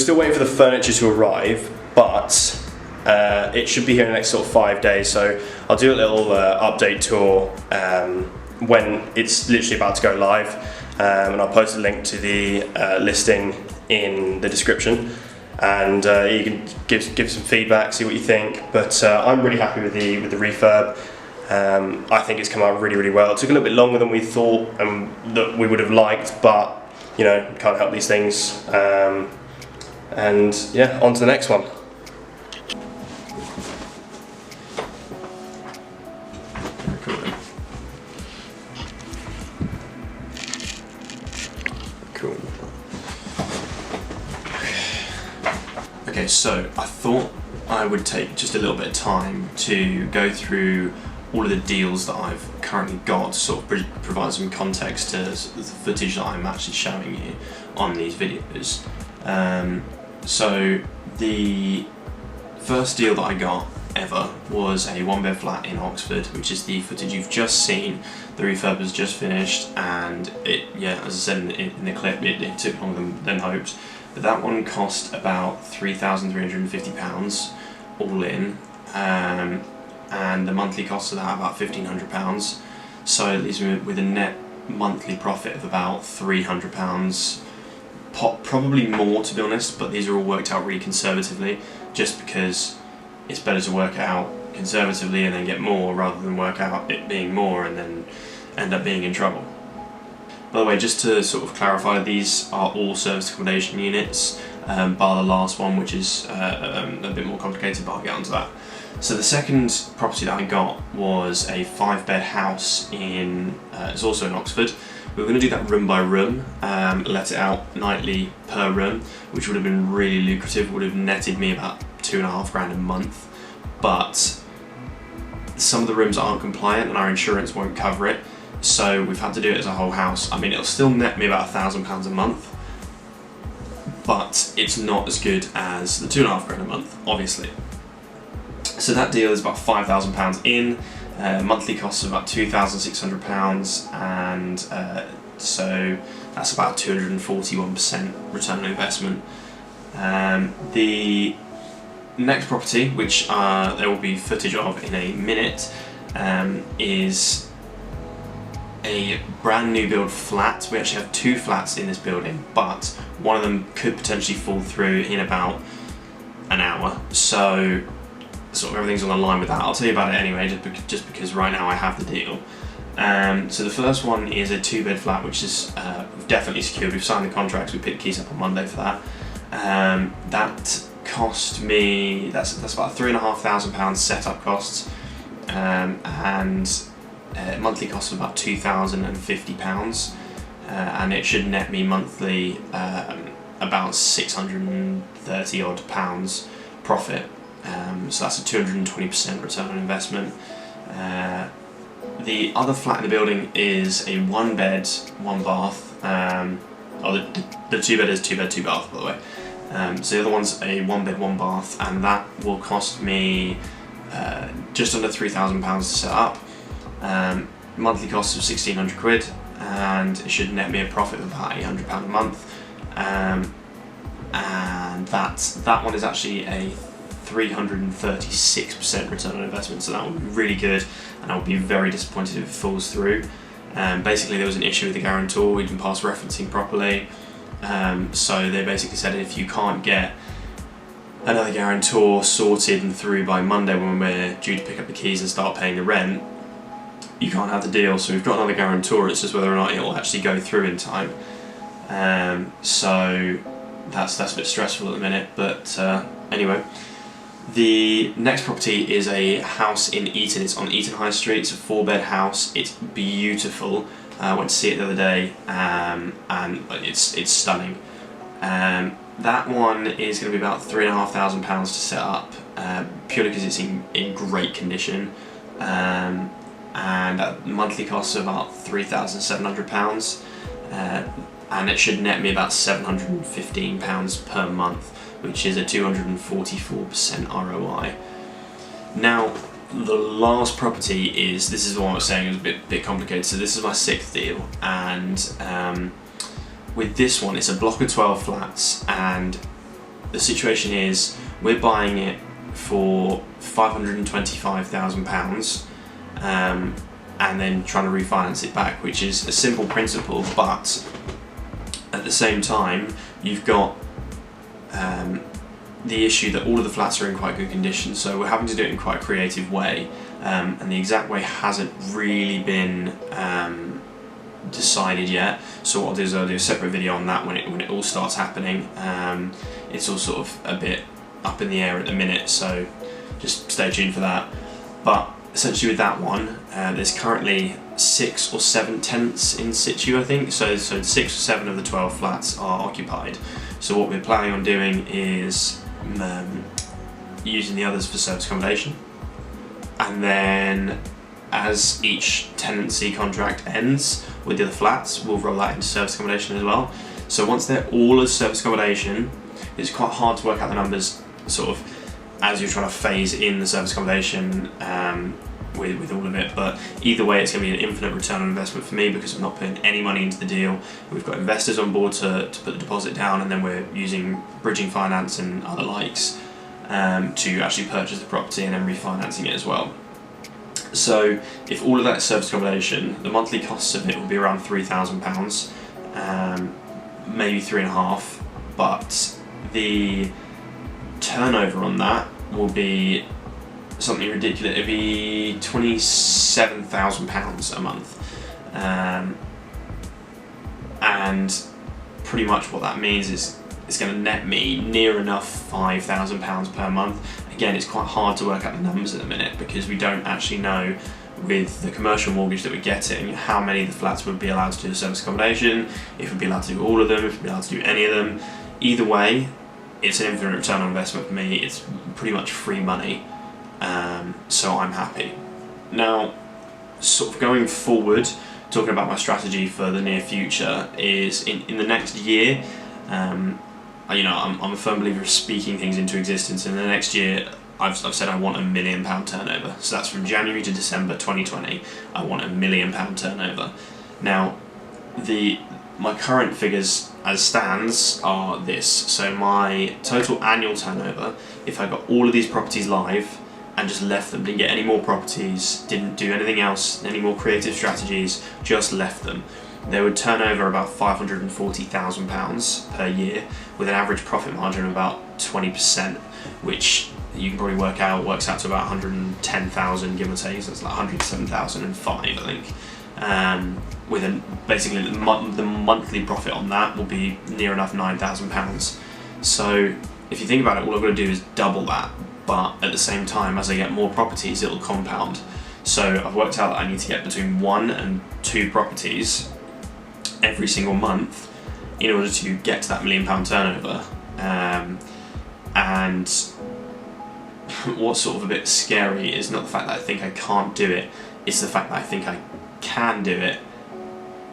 still waiting for the furniture to arrive, but it should be here in the next sort of 5 days. So I'll do a little update tour when it's literally about to go live, and I'll post a link to the listing in the description, and you can give some feedback, see what you think. But I'm really happy with the refurb. I think it's come out really, really well. It took a little bit longer than we thought and that we would have liked, but you know, can't help these things. And yeah, on to the next one. Cool. Okay, so I thought I would take just a little bit of time to go through all of the deals that I've currently got to sort of provide some context to the footage that I'm actually showing you on these videos. So the first deal that I got ever was a 1-bed flat in Oxford, which is the footage you've just seen. The refurb has just finished, and as I said in the clip, it took longer than hoped. But that one cost about £3,350 all in. And the monthly cost of that about £1,500, so it leaves me with a net monthly profit of about £300, probably more to be honest, but these are all worked out really conservatively, just because it's better to work out conservatively and then get more rather than work out it being more and then end up being in trouble. By the way, just to sort of clarify, these are all service accommodation units, bar the last one, which is a bit more complicated, but I'll get onto that. So the second property that I got was a 5-bed house it's also in Oxford. We were going to do that room by room, let it out nightly per room, which would have been really lucrative, would have netted me about £2,500 a month. But some of the rooms aren't compliant and our insurance won't cover it, so we've had to do it as a whole house. I mean, it'll still net me about £1,000 a month, but it's not as good as the £2,500 a month, obviously. So that deal is about £5,000 in, monthly costs of about £2,600, and so that's about 241% return on investment. The next property, which there will be footage of in a minute, is a brand new build flat. We actually have 2 flats in this building, but one of them could potentially fall through in about an hour. So sort of everything's on the line with that. I'll tell you about it anyway, just because right now I have the deal. So the first one is a 2-bed flat, which is we've definitely secured. We've signed the contracts. We picked the keys up on Monday for that. That cost me, that's about £3,500 setup costs, and monthly cost of about £2,050, and it should net me monthly about £630 odd profit. So that's a 220% return on investment. The other flat in the building is a 1-bed, 1-bath. The 2-bed is 2-bed, 2-bath, by the way. So the other one's a 1-bed, 1-bath, and that will cost me just under £3,000 to set up. Monthly cost of £1,600, and it should net me a profit of about £800 a month. And that one is actually a 336% return on investment, so that would be really good, and I would be very disappointed if it falls through. Basically, there was an issue with the guarantor. We didn't pass referencing properly, so they basically said if you can't get another guarantor sorted and through by Monday when we're due to pick up the keys and start paying the rent, you can't have the deal. So we've got another guarantor, it's just whether or not it will actually go through in time. So that's a bit stressful at the minute, but anyway. The next property is a house in Eton. It's on Eton High Street. It's a 4-bed house. It's beautiful. I went to see it the other day, and it's stunning. That one is going to be about £3,500 to set up, purely because it's in great condition, and monthly costs of about £3,700, and it should net me about £715 per month, which is a 244% ROI. Now, the last property is, this is the one I was saying is a bit complicated, so this is my 6th deal, and with this one it's a block of 12 flats, and the situation is we're buying it for £525,000 and then trying to refinance it back, which is a simple principle, but at the same time you've got the issue that all of the flats are in quite good condition, so we're having to do it in quite a creative way, and the exact way hasn't really been decided yet. So what I'll do is I'll do a separate video on that when it all starts happening. It's all sort of a bit up in the air at the minute, so just stay tuned for that. But essentially with that one, there's currently 6 or 7 tenants in situ, I think. So 6 or 7 of the 12 flats are occupied. So what we're planning on doing is using the others for service accommodation, and then as each tenancy contract ends with the other flats, we'll roll that into service accommodation as well. So once they're all as service accommodation, it's quite hard to work out the numbers sort of as you're trying to phase in the service accommodation with all of it, but either way it's going to be an infinite return on investment for me because I'm not putting any money into the deal. We've got investors on board to put the deposit down, and then we're using bridging finance and other likes to actually purchase the property and then refinancing it as well. So if all of that is service accommodation, the monthly costs of it will be around £3,000, maybe 3.5, but the turnover on that will be something ridiculous. It'd be £27,000 a month, and pretty much what that means is it's going to net me near enough £5,000 per month. Again, it's quite hard to work out the numbers at the minute because we don't actually know with the commercial mortgage that we're getting how many of the flats would be allowed to do service accommodation, if we'd be allowed to do all of them, if we'd be allowed to do any of them. Either way, it's an infinite return on investment for me. It's pretty much free money, so I'm happy. Now, sort of going forward, talking about my strategy for the near future is in the next year, I'm a firm believer of speaking things into existence. In the next year, I've said I want £1 million turnover. So that's from January to December 2020. I want £1 million turnover. Now, my current figures as stands are this. So my total annual turnover, if I got all of these properties live and just left them, didn't get any more properties, didn't do anything else, any more creative strategies, just left them, they would turn over about £540,000 per year with an average profit margin of about 20%, which you can probably work out works out to about 110,000 give or take. So it's like 107,005, I think. Basically the monthly profit on that will be near enough £9,000. So if you think about it, all I've got to do is double that, but at the same time, as I get more properties, it'll compound. So I've worked out that I need to get between 1 and 2 properties every single month in order to get to that £1 million turnover. And what's sort of a bit scary is not the fact that I think I can't do it, it's the fact that I think I can do it,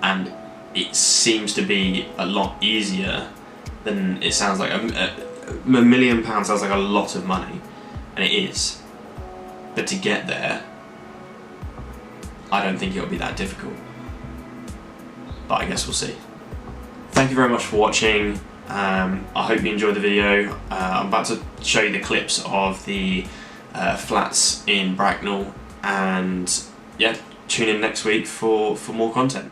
and it seems to be a lot easier than it sounds like. £1 million sounds like a lot of money, and it is, but to get there, I don't think it'll be that difficult, but I guess we'll see. Thank you very much for watching. I hope you enjoyed the video. I'm about to show you the clips of the flats in Bracknell, and yeah, tune in next week for more content.